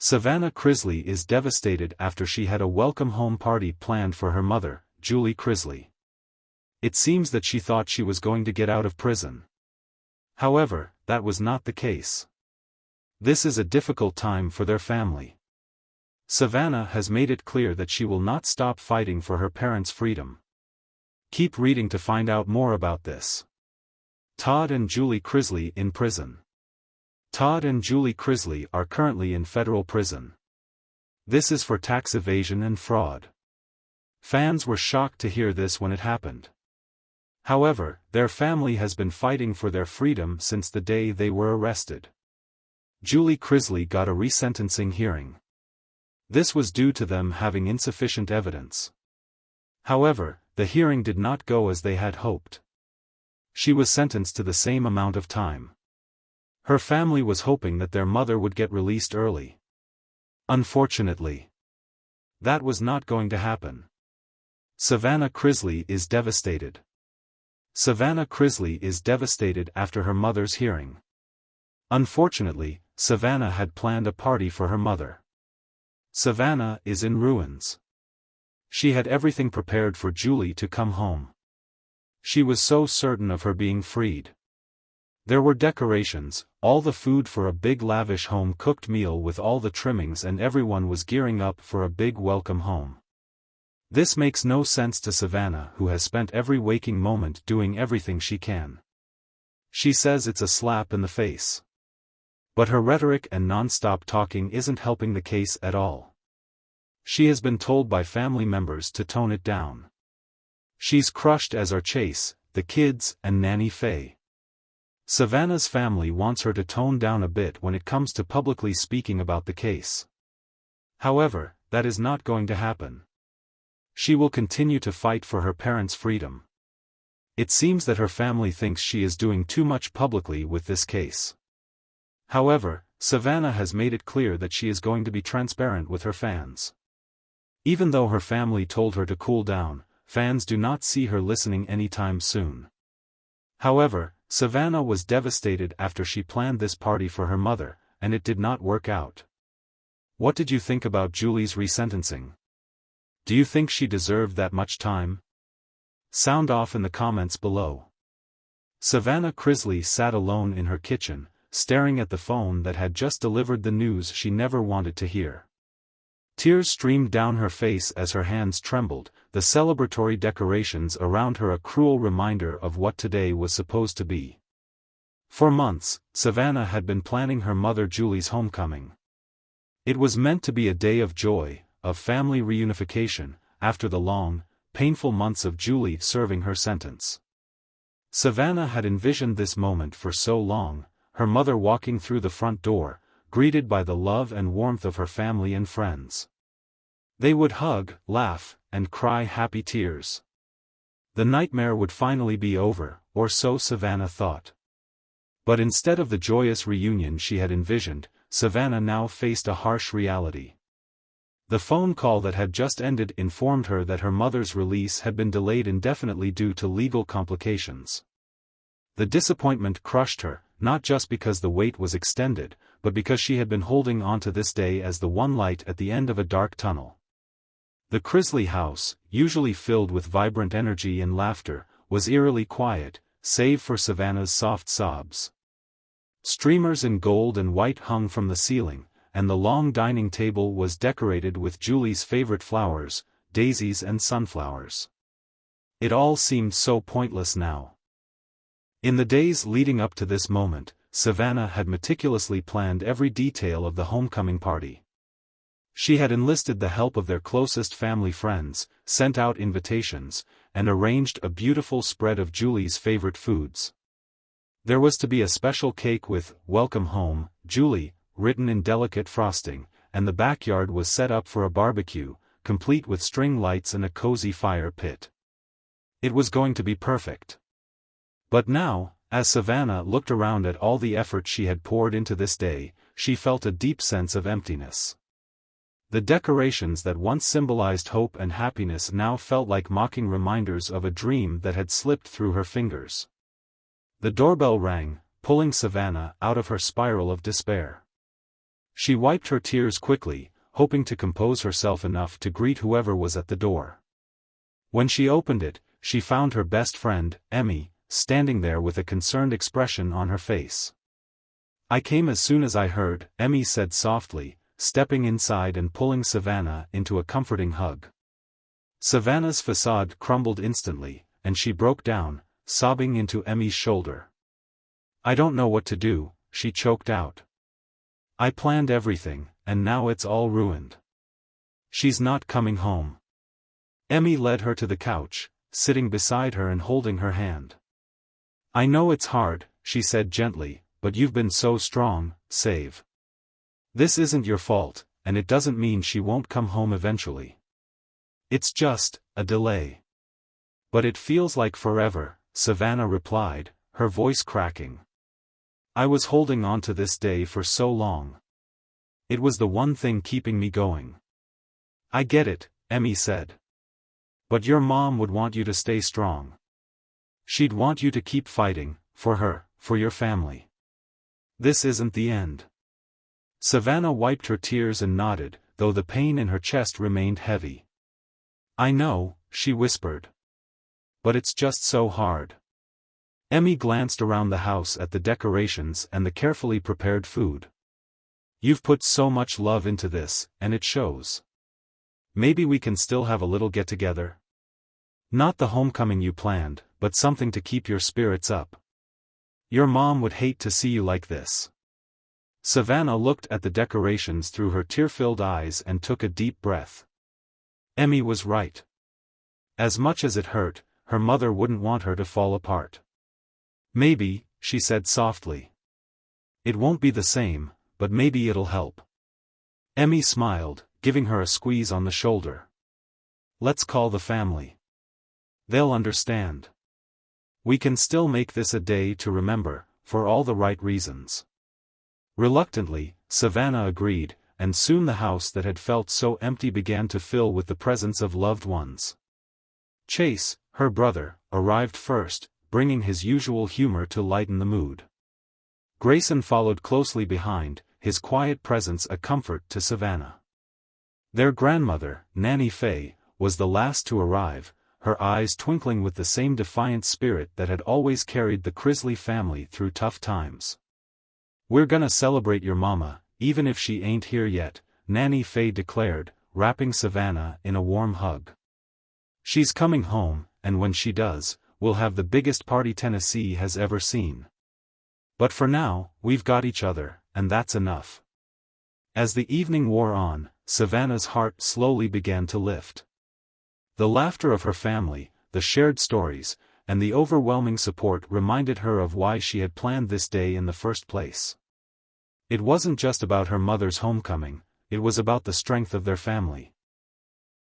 Savannah Chrisley is devastated after she had a welcome home party planned for her mother, Julie Chrisley. It seems that she thought she was going to get out of prison. However, that was not the case. This is a difficult time for their family. Savannah has made it clear that she will not stop fighting for her parents' freedom. Keep reading to find out more about this. Todd and Julie Chrisley in prison. Todd and Julie Chrisley are currently in federal prison. This is for tax evasion and fraud. Fans were shocked to hear this when it happened. However, their family has been fighting for their freedom since the day they were arrested. Julie Chrisley got a resentencing hearing. This was due to them having insufficient evidence. However, the hearing did not go as they had hoped. She was sentenced to the same amount of time. Her family was hoping that their mother would get released early. Unfortunately, that was not going to happen. Savannah Chrisley is devastated. Savannah Chrisley is devastated after her mother's hearing. Unfortunately, Savannah had planned a party for her mother. Savannah is in ruins. She had everything prepared for Julie to come home. She was so certain of her being freed. There were decorations, all the food for a big lavish home-cooked meal with all the trimmings, and everyone was gearing up for a big welcome home. This makes no sense to Savannah, who has spent every waking moment doing everything she can. She says it's a slap in the face. But her rhetoric and non-stop talking isn't helping the case at all. She has been told by family members to tone it down. She's crushed, as are Chase, the kids, and Nanny Faye. Savannah's family wants her to tone down a bit when it comes to publicly speaking about the case. However, that is not going to happen. She will continue to fight for her parents' freedom. It seems that her family thinks she is doing too much publicly with this case. However, Savannah has made it clear that she is going to be transparent with her fans. Even though her family told her to cool down, fans do not see her listening anytime soon. However, Savannah was devastated after she planned this party for her mother, and it did not work out. What did you think about Julie's resentencing? Do you think she deserved that much time? Sound off in the comments below. Savannah Chrisley sat alone in her kitchen, staring at the phone that had just delivered the news she never wanted to hear. Tears streamed down her face as her hands trembled, the celebratory decorations around her a cruel reminder of what today was supposed to be. For months, Savannah had been planning her mother Julie's homecoming. It was meant to be a day of joy, of family reunification, after the long, painful months of Julie serving her sentence. Savannah had envisioned this moment for so long, her mother walking through the front door, greeted by the love and warmth of her family and friends. They would hug, laugh, and cry happy tears. The nightmare would finally be over, or so Savannah thought. But instead of the joyous reunion she had envisioned, Savannah now faced a harsh reality. The phone call that had just ended informed her that her mother's release had been delayed indefinitely due to legal complications. The disappointment crushed her, not just because the wait was extended, but because she had been holding on to this day as the one light at the end of a dark tunnel. The Chrisley house, usually filled with vibrant energy and laughter, was eerily quiet, save for Savannah's soft sobs. Streamers in gold and white hung from the ceiling, and the long dining table was decorated with Julie's favorite flowers, daisies and sunflowers. It all seemed so pointless now. In the days leading up to this moment, Savannah had meticulously planned every detail of the homecoming party. She had enlisted the help of their closest family friends, sent out invitations, and arranged a beautiful spread of Julie's favorite foods. There was to be a special cake with "Welcome Home, Julie," written in delicate frosting, and the backyard was set up for a barbecue, complete with string lights and a cozy fire pit. It was going to be perfect. But now, as Savannah looked around at all the effort she had poured into this day, she felt a deep sense of emptiness. The decorations that once symbolized hope and happiness now felt like mocking reminders of a dream that had slipped through her fingers. The doorbell rang, pulling Savannah out of her spiral of despair. She wiped her tears quickly, hoping to compose herself enough to greet whoever was at the door. When she opened it, she found her best friend, Emmy, standing there with a concerned expression on her face. "I came as soon as I heard," Emmy said softly, stepping inside and pulling Savannah into a comforting hug. Savannah's facade crumbled instantly, and she broke down, sobbing into Emmy's shoulder. "I don't know what to do," she choked out. "I planned everything, and now it's all ruined. She's not coming home." Emmy led her to the couch, sitting beside her and holding her hand. "I know it's hard," she said gently, "but you've been so strong, Save. This isn't your fault, and it doesn't mean she won't come home eventually. It's just a delay." "But it feels like forever," Savannah replied, her voice cracking. "I was holding on to this day for so long. It was the one thing keeping me going." "I get it," Emmy said. "But your mom would want you to stay strong. She'd want you to keep fighting, for her, for your family. This isn't the end." Savannah wiped her tears and nodded, though the pain in her chest remained heavy. "I know," she whispered. "But it's just so hard." Emmy glanced around the house at the decorations and the carefully prepared food. "You've put so much love into this, and it shows. Maybe we can still have a little get-together? Not the homecoming you planned, but something to keep your spirits up. Your mom would hate to see you like this." Savannah looked at the decorations through her tear-filled eyes and took a deep breath. Emmy was right. As much as it hurt, her mother wouldn't want her to fall apart. "Maybe," she said softly. "It won't be the same, but maybe it'll help." Emmy smiled, giving her a squeeze on the shoulder. "Let's call the family. They'll understand. We can still make this a day to remember, for all the right reasons." Reluctantly, Savannah agreed, and soon the house that had felt so empty began to fill with the presence of loved ones. Chase, her brother, arrived first, bringing his usual humor to lighten the mood. Grayson followed closely behind, his quiet presence a comfort to Savannah. Their grandmother, Nanny Faye, was the last to arrive, her eyes twinkling with the same defiant spirit that had always carried the Chrisley family through tough times. "We're gonna celebrate your mama, even if she ain't here yet," Nanny Faye declared, wrapping Savannah in a warm hug. "She's coming home, and when she does, we'll have the biggest party Tennessee has ever seen. But for now, we've got each other, and that's enough." As the evening wore on, Savannah's heart slowly began to lift. The laughter of her family, the shared stories, and the overwhelming support reminded her of why she had planned this day in the first place. It wasn't just about her mother's homecoming, it was about the strength of their family.